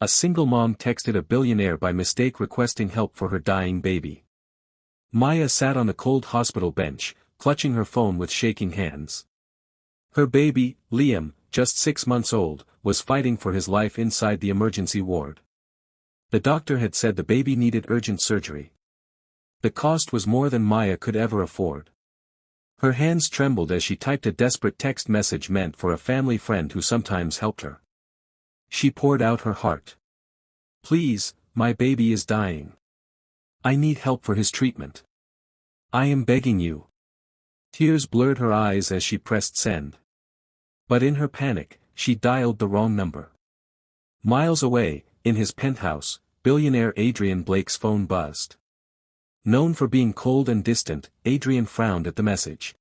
A single mom texted a billionaire by mistake requesting help for her dying baby. Maya sat on the cold hospital bench, clutching her phone with shaking hands. Her baby, Liam, just 6 months old, was fighting for his life inside the emergency ward. The doctor had said the baby needed urgent surgery. The cost was more than Maya could ever afford. Her hands trembled as she typed a desperate text message meant for a family friend who sometimes helped her. She poured out her heart. "Please, my baby is dying. I need help for his treatment. I am begging you." Tears blurred her eyes as she pressed send. But in her panic, she dialed the wrong number. Miles away, in his penthouse, billionaire Adrian Blake's phone buzzed. Known for being cold and distant, Adrian frowned at the message.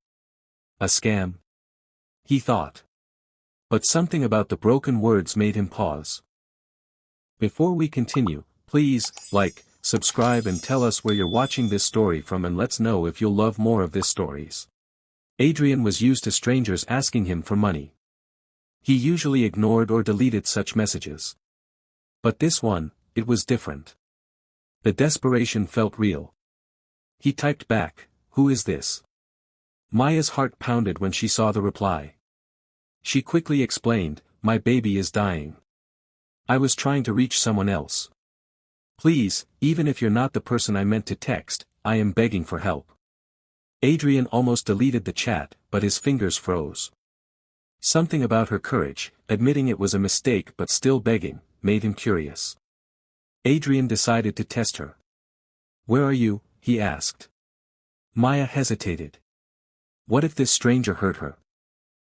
A scam? He thought. But something about the broken words made him pause. Before we continue, please, like, subscribe and tell us where you're watching this story from, and let's know if you'll love more of this stories. Adrian was used to strangers asking him for money. He usually ignored or deleted such messages. But this one, it was different. The desperation felt real. He typed back, "Who is this?" Maya's heart pounded when she saw the reply. She quickly explained, "My baby is dying. I was trying to reach someone else. Please, even if you're not the person I meant to text, I am begging for help." Adrian almost deleted the chat, but his fingers froze. Something about her courage, admitting it was a mistake but still begging, made him curious. Adrian decided to test her. "Where are you?" he asked. Maya hesitated. What if this stranger hurt her?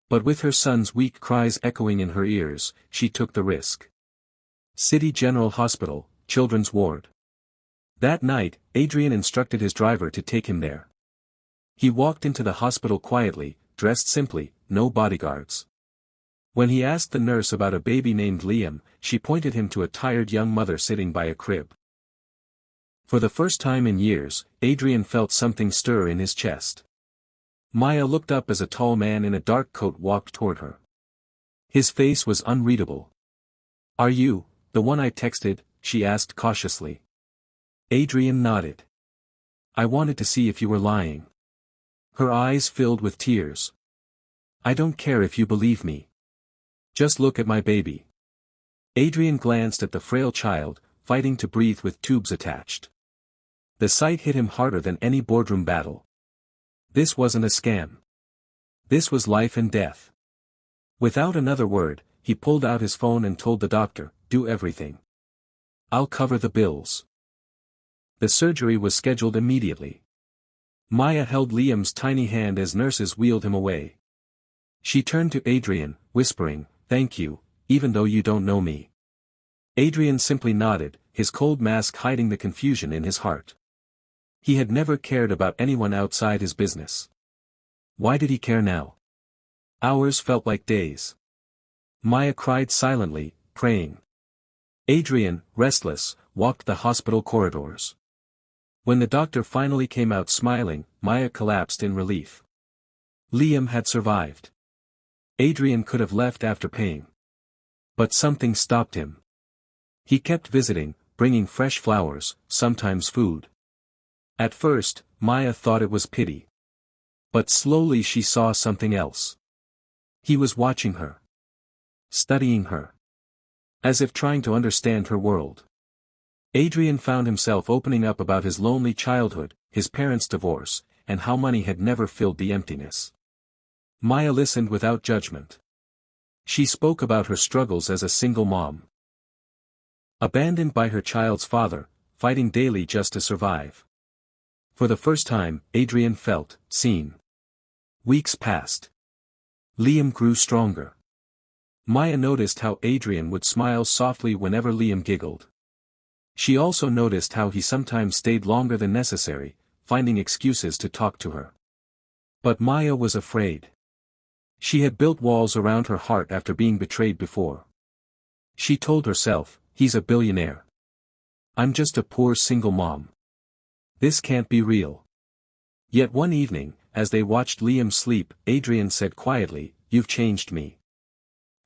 But with her son's weak cries echoing in her ears, she took the risk. City General Hospital, Children's Ward. That night, Adrian instructed his driver to take him there. He walked into the hospital quietly, dressed simply, no bodyguards. When he asked the nurse about a baby named Liam, she pointed him to a tired young mother sitting by a crib. For the first time in years, Adrian felt something stir in his chest. Maya looked up as a tall man in a dark coat walked toward her. His face was unreadable. "Are you, the one I texted?" she asked cautiously. Adrian nodded. "I wanted to see if you were lying." Her eyes filled with tears. "I don't care if you believe me. Just look at my baby." Adrian glanced at the frail child, fighting to breathe with tubes attached. The sight hit him harder than any boardroom battle. This wasn't a scam. This was life and death. Without another word, he pulled out his phone and told the doctor, "Do everything. I'll cover the bills." The surgery was scheduled immediately. Maya held Liam's tiny hand as nurses wheeled him away. She turned to Adrian, whispering, "Thank you, even though you don't know me." Adrian simply nodded, his cold mask hiding the confusion in his heart. He had never cared about anyone outside his business. Why did he care now? Hours felt like days. Maya cried silently, praying. Adrian, restless, walked the hospital corridors. When the doctor finally came out smiling, Maya collapsed in relief. Liam had survived. Adrian could have left after paying. But something stopped him. He kept visiting, bringing fresh flowers, sometimes food. At first, Maya thought it was pity. But slowly she saw something else. He was watching her. Studying her. As if trying to understand her world. Adrian found himself opening up about his lonely childhood, his parents' divorce, and how money had never filled the emptiness. Maya listened without judgment. She spoke about her struggles as a single mom. Abandoned by her child's father, fighting daily just to survive. For the first time, Adrian felt seen. Weeks passed. Liam grew stronger. Maya noticed how Adrian would smile softly whenever Liam giggled. She also noticed how he sometimes stayed longer than necessary, finding excuses to talk to her. But Maya was afraid. She had built walls around her heart after being betrayed before. She told herself, "He's a billionaire. I'm just a poor single mom. This can't be real." Yet one evening, as they watched Liam sleep, Adrian said quietly, "You've changed me.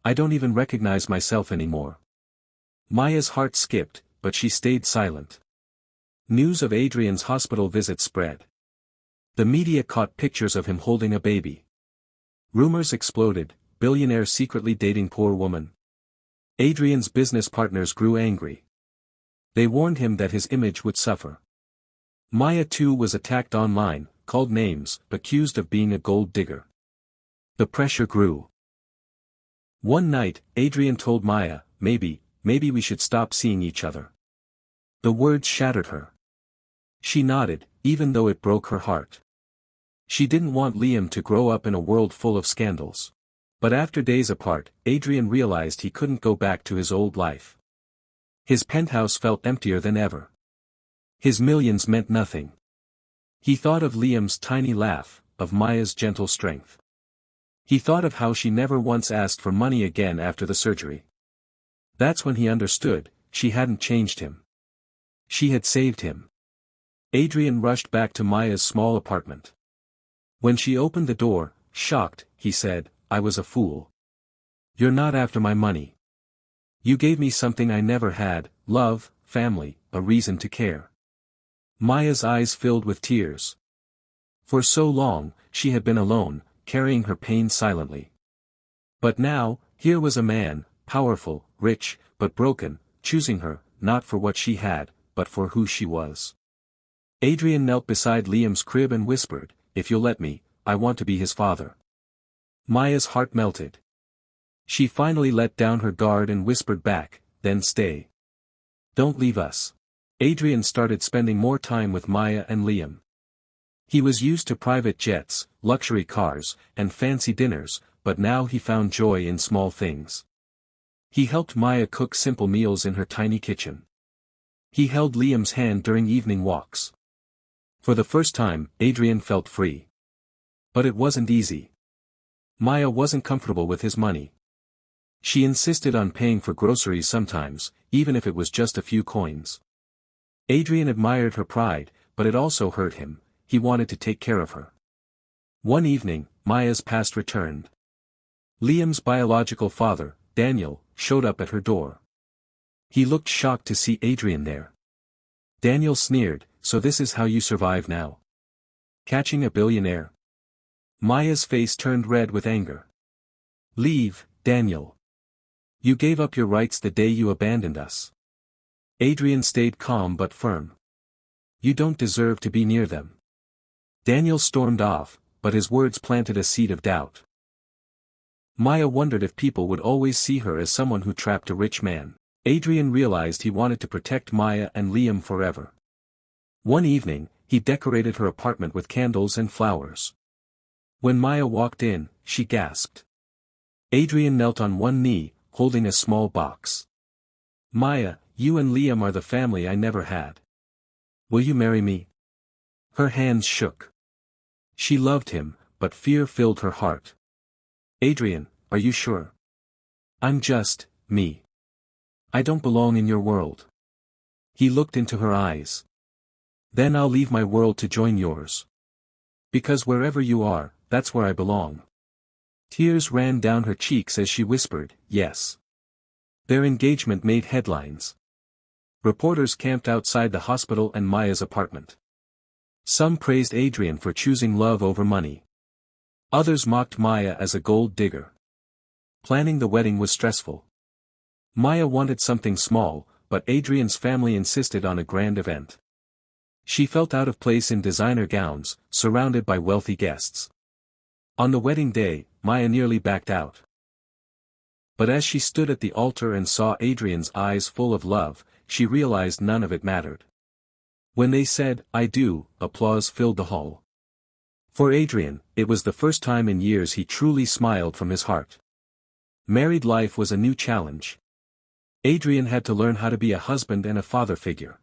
I don't even recognize myself anymore." Maya's heart skipped, but she stayed silent. News of Adrian's hospital visit spread. The media caught pictures of him holding a baby. Rumors exploded, billionaire secretly dating poor woman. Adrian's business partners grew angry. They warned him that his image would suffer. Maya too was attacked online, called names, accused of being a gold digger. The pressure grew. One night, Adrian told Maya, maybe we should stop seeing each other. The words shattered her. She nodded, even though it broke her heart. She didn't want Liam to grow up in a world full of scandals. But after days apart, Adrian realized he couldn't go back to his old life. His penthouse felt emptier than ever. His millions meant nothing. He thought of Liam's tiny laugh, of Maya's gentle strength. He thought of how she never once asked for money again after the surgery. That's when he understood, she hadn't changed him. She had saved him. Adrian rushed back to Maya's small apartment. When she opened the door, shocked, he said, I was a fool. You're not after my money. You gave me something I never had, love, family, a reason to care. Maya's eyes filled with tears. For so long, she had been alone, carrying her pain silently. But now, here was a man, powerful, rich, but broken, choosing her, not for what she had, but for who she was. Adrian knelt beside Liam's crib and whispered, if you'll let me, I want to be his father. Maya's heart melted. She finally let down her guard and whispered back, then stay. Don't leave us. Adrian started spending more time with Maya and Liam. He was used to private jets, luxury cars, and fancy dinners, but now he found joy in small things. He helped Maya cook simple meals in her tiny kitchen. He held Liam's hand during evening walks. For the first time, Adrian felt free. But it wasn't easy. Maya wasn't comfortable with his money. She insisted on paying for groceries sometimes, even if it was just a few coins. Adrian admired her pride, but it also hurt him. He wanted to take care of her. One evening, Maya's past returned. Liam's biological father, Daniel, showed up at her door. He looked shocked to see Adrian there. Daniel sneered, so this is how you survive now? Catching a billionaire? Maya's face turned red with anger. Leave, Daniel. You gave up your rights the day you abandoned us. Adrian stayed calm but firm. You don't deserve to be near them. Daniel stormed off, but his words planted a seed of doubt. Maya wondered if people would always see her as someone who trapped a rich man. Adrian realized he wanted to protect Maya and Liam forever. One evening, he decorated her apartment with candles and flowers. When Maya walked in, she gasped. Adrian knelt on one knee, holding a small box. Maya, you and Liam are the family I never had. Will you marry me? Her hands shook. She loved him, but fear filled her heart. Adrian, are you sure? I'm just, me. I don't belong in your world. He looked into her eyes. Then I'll leave my world to join yours. Because wherever you are, that's where I belong. Tears ran down her cheeks as she whispered, yes. Their engagement made headlines. Reporters camped outside the hospital and Maya's apartment. Some praised Adrian for choosing love over money. Others mocked Maya as a gold digger. Planning the wedding was stressful. Maya wanted something small, but Adrian's family insisted on a grand event. She felt out of place in designer gowns, surrounded by wealthy guests. On the wedding day, Maya nearly backed out. But as she stood at the altar and saw Adrian's eyes full of love, she realized none of it mattered. When they said, I do, applause filled the hall. For Adrian, it was the first time in years he truly smiled from his heart. Married life was a new challenge. Adrian had to learn how to be a husband and a father figure.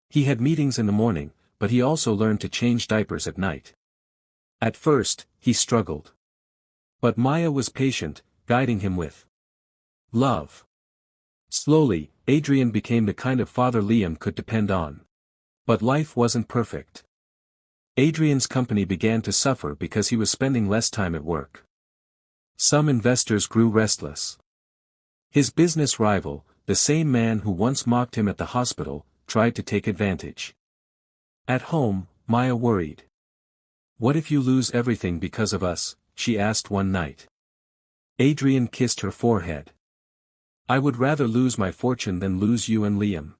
He had meetings in the morning, but he also learned to change diapers at night. At first, he struggled. But Maya was patient, guiding him with love. Slowly, Adrian became the kind of father Liam could depend on. But life wasn't perfect. Adrian's company began to suffer because he was spending less time at work. Some investors grew restless. His business rival, the same man who once mocked him at the hospital, tried to take advantage. At home, Maya worried. "What if you lose everything because of us?" she asked one night. Adrian kissed her forehead. "I would rather lose my fortune than lose you and Liam."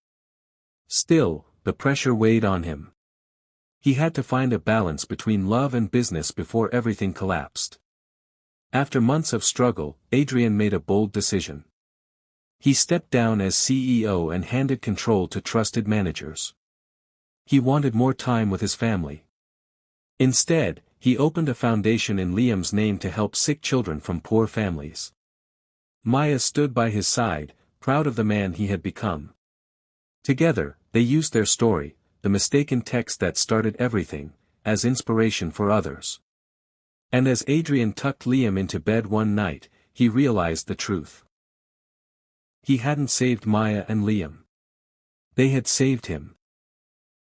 Still, the pressure weighed on him. He had to find a balance between love and business before everything collapsed. After months of struggle, Adrian made a bold decision. He stepped down as CEO and handed control to trusted managers. He wanted more time with his family. Instead, he opened a foundation in Liam's name to help sick children from poor families. Maya stood by his side, proud of the man he had become. Together, they used their story, the mistaken text that started everything, as inspiration for others. And as Adrian tucked Liam into bed one night, he realized the truth. He hadn't saved Maya and Liam. They had saved him.